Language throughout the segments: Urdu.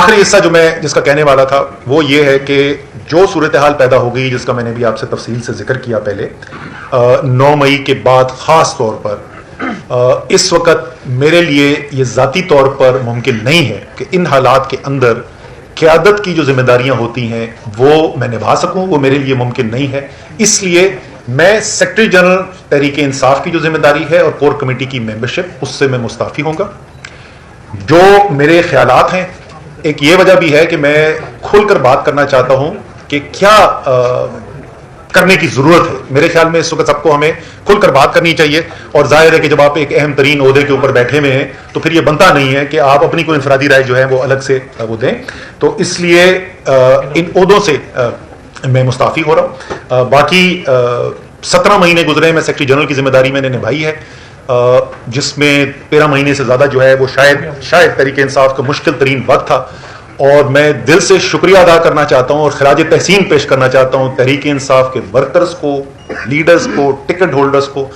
آخری حصہ جو میں جس کا کہنے والا تھا وہ یہ ہے کہ جو صورتحال پیدا ہو گئی، جس کا میں نے بھی آپ سے تفصیل سے ذکر کیا پہلے، 9 مئی کے بعد خاص طور پر اس وقت میرے لیے یہ ذاتی طور پر ممکن نہیں ہے کہ ان حالات کے اندر قیادت کی جو ذمہ داریاں ہوتی ہیں وہ میں نبھا سکوں، وہ میرے لیے ممکن نہیں ہے. اس لیے میں سیکرٹری جنرل تحریک انصاف کی جو ذمہ داری ہے اور کور کمیٹی کی ممبرشپ، اس سے میں مستعفی ہوں گا. جو میرے خیالات ہیں، ایک یہ وجہ بھی ہے کہ میں کھل کر بات کرنا چاہتا ہوں کہ کیا کرنے کی ضرورت ہے. میرے خیال میں اس وقت سب کو ہمیں کھل کر بات کرنی چاہیے، اور ظاہر ہے کہ جب آپ ایک اہم ترین عہدے کے اوپر بیٹھے ہوئے ہیں تو پھر یہ بنتا نہیں ہے کہ آپ اپنی کوئی انفرادی رائے جو ہے وہ الگ سے وہ دیں. تو اس لیے ان عہدوں سے میں مستعفی ہو رہا ہوں. باقی 17 مہینے گزرے، میں سیکرٹری جنرل کی ذمہ داری میں نے نبھائی ہے، جس میں 13 مہینے سے زیادہ جو ہے وہ شاید تحریک انصاف کا مشکل ترین وقت تھا. اور میں دل سے شکریہ ادا کرنا چاہتا ہوں اور خراج تحسین پیش کرنا چاہتا ہوں تحریک انصاف کے ورکرز کو، لیڈرز کو، ٹکٹ ہولڈرز کو.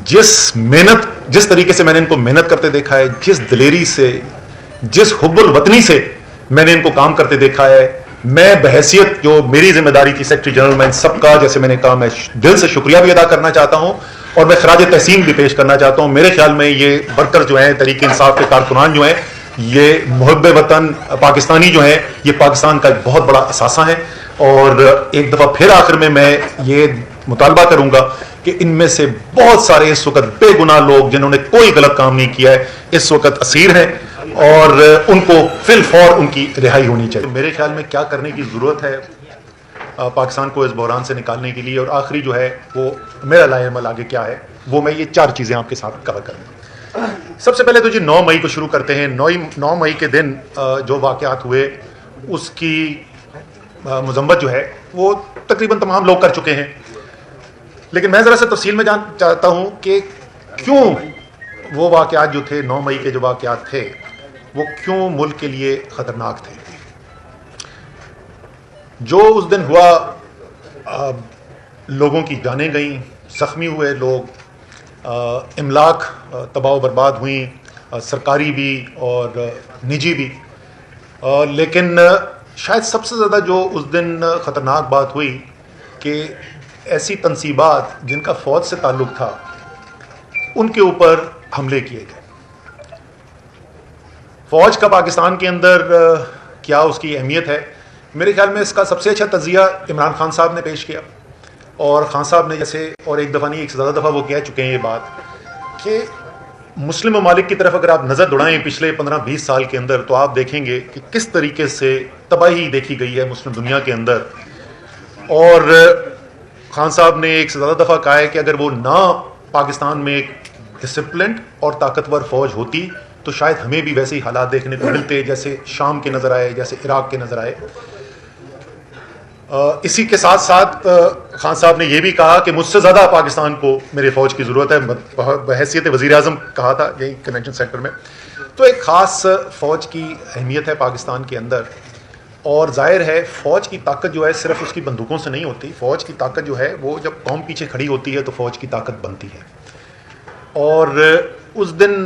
جس طریقے سے میں نے ان کو محنت کرتے دیکھا ہے، جس دلیری سے، جس حب الوطنی سے میں نے ان کو کام کرتے دیکھا ہے، میں بحیثیت جو میری ذمہ داری تھی سیکرٹری جنرل، میں ان سب کا، جیسے میں نے کہا، میں دل سے شکریہ بھی ادا کرنا چاہتا ہوں اور میں خراج تحسین بھی پیش کرنا چاہتا ہوں. میرے خیال میں یہ ورکر جو ہیں، تحریک انصاف کے کارکنان جو ہیں، یہ محب وطن پاکستانی جو ہیں، یہ پاکستان کا ایک بہت بڑا اثاثہ ہے. اور ایک دفعہ پھر آخر میں یہ مطالبہ کروں گا کہ ان میں سے بہت سارے اس وقت بے گناہ لوگ جنہوں نے کوئی غلط کام نہیں کیا ہے، اس وقت اسیر ہیں اور ان کو فی الفور ان کی رہائی ہونی چاہیے. میرے خیال میں کیا کرنے کی ضرورت ہے پاکستان کو اس بحران سے نکالنے کے لیے، اور آخری جو ہے وہ میرا لائحہ عمل آگے کیا ہے، وہ میں یہ 4 چیزیں آپ کے ساتھ کور کروں گا. سب سے پہلے تو 9 مئی کو شروع کرتے ہیں. 9 مئی کے دن جو واقعات ہوئے اس کی مذمت جو ہے وہ تقریباً تمام لوگ کر چکے ہیں، لیکن میں ذرا سے تفصیل میں جاننا چاہتا ہوں کہ کیوں وہ واقعات جو تھے، 9 مئی کے جو واقعات تھے، وہ کیوں ملک کے لیے خطرناک تھے. جو اس دن ہوا، لوگوں کی جانیں گئیں، زخمی ہوئے لوگ، املاک تباہ و برباد ہوئیں، سرکاری بھی اور نجی بھی. لیکن شاید سب سے زیادہ جو اس دن خطرناک بات ہوئی کہ ایسی تنصیبات جن کا فوج سے تعلق تھا ان کے اوپر حملے کیے گئے. فوج کا پاکستان کے اندر کیا اس کی اہمیت ہے، میرے خیال میں اس کا سب سے اچھا تجزیہ عمران خان صاحب نے پیش کیا. اور خان صاحب نے جیسے، اور ایک دفعہ نہیں ایک سے زیادہ دفعہ وہ کہہ چکے ہیں یہ بات کہ مسلم ممالک کی طرف اگر آپ نظر دوڑائیں پچھلے 15-20 سال کے اندر تو آپ دیکھیں گے کہ کس طریقے سے تباہی دیکھی گئی ہے مسلم دنیا کے اندر. اور خان صاحب نے ایک سے زیادہ دفعہ کہا ہے کہ اگر وہ نہ پاکستان میں ایک ڈسپلنڈ اور طاقتور فوج ہوتی تو شاید ہمیں بھی ویسے ہی حالات دیکھنے کو ملتے جیسے شام کے نظر آئے، جیسے عراق کے نظر آئے. اسی کے ساتھ ساتھ خان صاحب نے یہ بھی کہا کہ مجھ سے زیادہ پاکستان کو میرے فوج کی ضرورت ہے، بحیثیت وزیر اعظم کہا تھا یہی کنونشن سینٹر میں. تو ایک خاص فوج کی اہمیت ہے پاکستان کے اندر، اور ظاہر ہے فوج کی طاقت جو ہے صرف اس کی بندوقوں سے نہیں ہوتی. فوج کی طاقت جو ہے وہ جب قوم پیچھے کھڑی ہوتی ہے تو فوج کی طاقت بنتی ہے. اور اس دن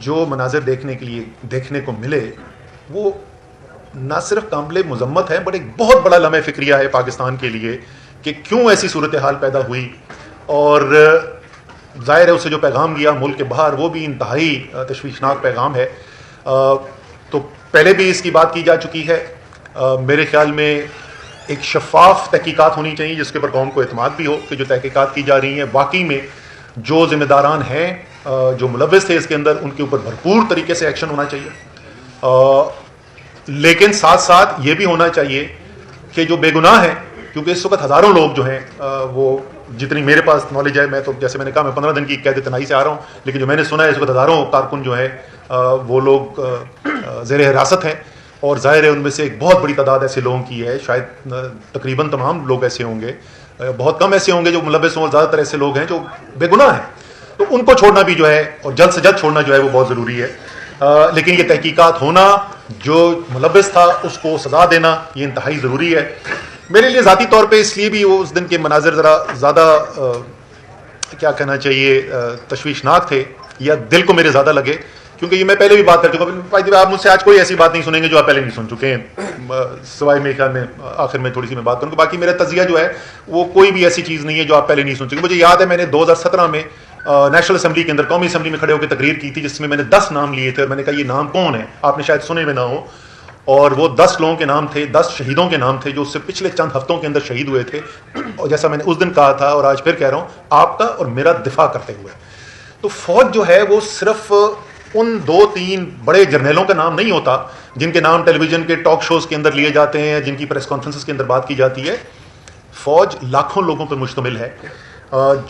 جو مناظر دیکھنے کو ملے وہ نہ صرف قابل مذمت ہے بٹ ایک بہت بڑا لمحہ فکریہ ہے پاکستان کے لیے کہ کیوں ایسی صورتحال پیدا ہوئی. اور ظاہر ہے اس سے جو پیغام گیا ملک کے باہر وہ بھی انتہائی تشویشناک پیغام ہے. تو پہلے بھی اس کی بات کی جا چکی ہے. میرے خیال میں ایک شفاف تحقیقات ہونی چاہیے جس کے اوپر قوم کو اعتماد بھی ہو کہ جو تحقیقات کی جا رہی ہیں واقعی میں جو ذمہ داران ہیں، جو ملوث تھے اس کے اندر، ان کے اوپر بھرپور طریقے سے ایکشن ہونا چاہیے. لیکن ساتھ ساتھ یہ بھی ہونا چاہیے کہ جو بے گناہ ہیں، کیونکہ اس وقت ہزاروں لوگ جو ہیں وہ جتنی میرے پاس نالج ہے، میں تو جیسے میں نے کہا میں 15 دن کی قید تنہائی سے آ رہا ہوں، لیکن جو میں نے سنا ہے اس وقت ہزاروں کارکن جو ہیں وہ لوگ زیر حراست ہیں. اور ظاہر ہے ان میں سے ایک بہت بڑی تعداد ایسے لوگوں کی ہے، شاید تقریباً تمام لوگ ایسے ہوں گے، بہت کم ایسے ہوں گے جو ملوث ہوں، اور زیادہ تر ایسے لوگ ہیں جو بے گناہ ہیں. تو ان کو چھوڑنا بھی جو ہے، اور جلد سے جلد چھوڑنا جو ہے وہ بہت ضروری ہے. لیکن یہ تحقیقات ہونا، جو ملوث تھا اس کو سزا دینا، یہ انتہائی ضروری ہے. میرے لیے ذاتی طور پہ اس لیے بھی وہ اس دن کے مناظر ذرا زیادہ کیا کہنا چاہیے تشویشناک تھے، یا دل کو میرے زیادہ لگے کیونکہ یہ میں پہلے بھی بات کر چکا ہوں. آپ مجھ سے آج کوئی ایسی بات نہیں سنیں گے جو آپ پہلے نہیں سن چکے ہیں, سوائے میرے خیال میں آخر میں تھوڑی سی میں بات کروں. باقی میرا تجزیہ جو ہے وہ کوئی بھی ایسی چیز نہیں ہے جو آپ پہلے نہیں سن چکے. مجھے یاد ہے میں نے 2017 میں نیشنل اسمبلی کے اندر, قومی اسمبلی میں کھڑے ہو کے تقریر کی تھی, جس میں نے 10 نام لیے تھے, اور میں نے کہا یہ نام کون ہے, آپ نے شاید سنے میں نہ ہو. اور وہ 10 لوگوں کے نام تھے, 10 شہیدوں کے نام تھے جو اس سے پچھلے چند ہفتوں کے اندر شہید ہوئے تھے. اور جیسا میں نے اس دن کہا تھا اور آج پھر کہہ رہا ہوں, آپ کا اور میرا دفاع کرتے ہوئے, تو فوج جو ہے وہ صرف ان 2-3 بڑے جرنیلوں کا نام نہیں ہوتا جن کے نام ٹیلی ویژن کے ٹاک شوز کے اندر لیے جاتے ہیں, جن کی پریس کانفرنسز کے اندر بات کی جاتی ہے. فوج لاکھوں لوگوں پر مشتمل ہے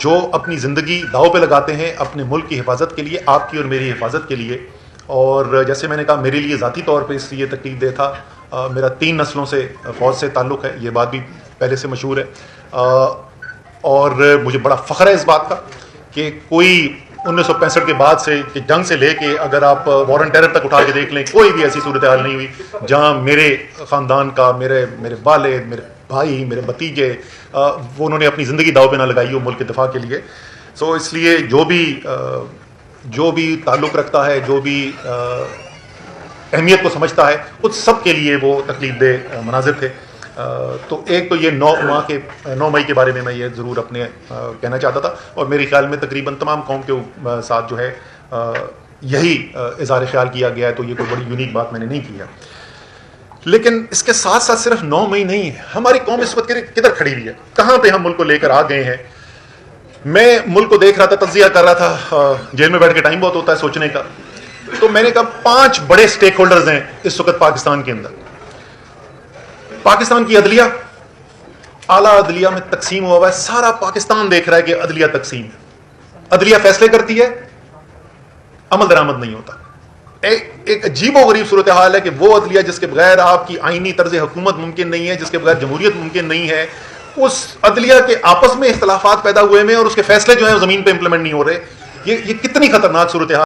جو اپنی زندگی داؤ پہ لگاتے ہیں اپنے ملک کی حفاظت کے لیے, آپ کی اور میری حفاظت کے لیے. اور جیسے میں نے کہا, میرے لیے ذاتی طور پہ اس لیے تکلیف دہ تھا, میرا 3 نسلوں سے فوج سے تعلق ہے, یہ بات بھی پہلے سے مشہور ہے. اور مجھے بڑا فخر ہے اس بات کا کہ کوئی 1965 کے بعد سے, کہ جنگ سے لے کے اگر آپ وار اینڈ ٹیرر تک اٹھا کے دیکھ لیں, کوئی بھی ایسی صورتحال نہیں ہوئی جہاں میرے خاندان کا, میرے والد, میرے بھائی, میرے بھتیجے, وہ انہوں نے اپنی زندگی داؤ پہ نہ لگائی ہو ملک کے دفاع کے لیے. سو اس لیے جو بھی تعلق رکھتا ہے, جو بھی اہمیت کو سمجھتا ہے, اس سب کے لیے وہ تکلیف دہ مناظر تھے. تو ایک تو یہ 9 مئی کے بارے میں یہ ضرور اپنے کہنا چاہتا تھا, اور میرے خیال میں تقریباً تمام قوم کے ساتھ جو ہے یہی اظہار خیال کیا گیا ہے, تو یہ کوئی بڑی یونیک بات میں نے نہیں کی ہے. لیکن اس کے ساتھ ساتھ صرف 9 مئی نہیں ہے, ہماری قوم اس وقت کدھر کھڑی ہوئی ہے, کہاں پہ ہم ملک کو لے کر آ گئے ہیں. میں ملک کو دیکھ رہا تھا, تجزیہ کر رہا تھا, جیل میں بیٹھ کے ٹائم بہت ہوتا ہے سوچنے کا, تو میں نے کہا 5 بڑے سٹیک ہولڈرز ہیں اس وقت پاکستان کے اندر. پاکستان کی عدلیہ, اعلیٰ عدلیہ میں تقسیم ہوا ہے, سارا پاکستان دیکھ رہا ہے کہ عدلیہ تقسیم ہے, عدلیہ فیصلے کرتی ہے, عمل درآمد نہیں ہوتا. ایک عجیب و غریب صورتحال ہے کہ وہ عدلیہ جس کے بغیر آپ کی آئینی طرز حکومت ممکن نہیں ہے, جس کے بغیر جمہوریت ممکن نہیں ہے, اس عدلیہ کے آپس میں اختلافات پیدا ہوئے میں, اور اس کے فیصلے جو ہیں زمین پہ امپلیمنٹ نہیں ہو رہے. یہ کتنی خطرناک صورتحال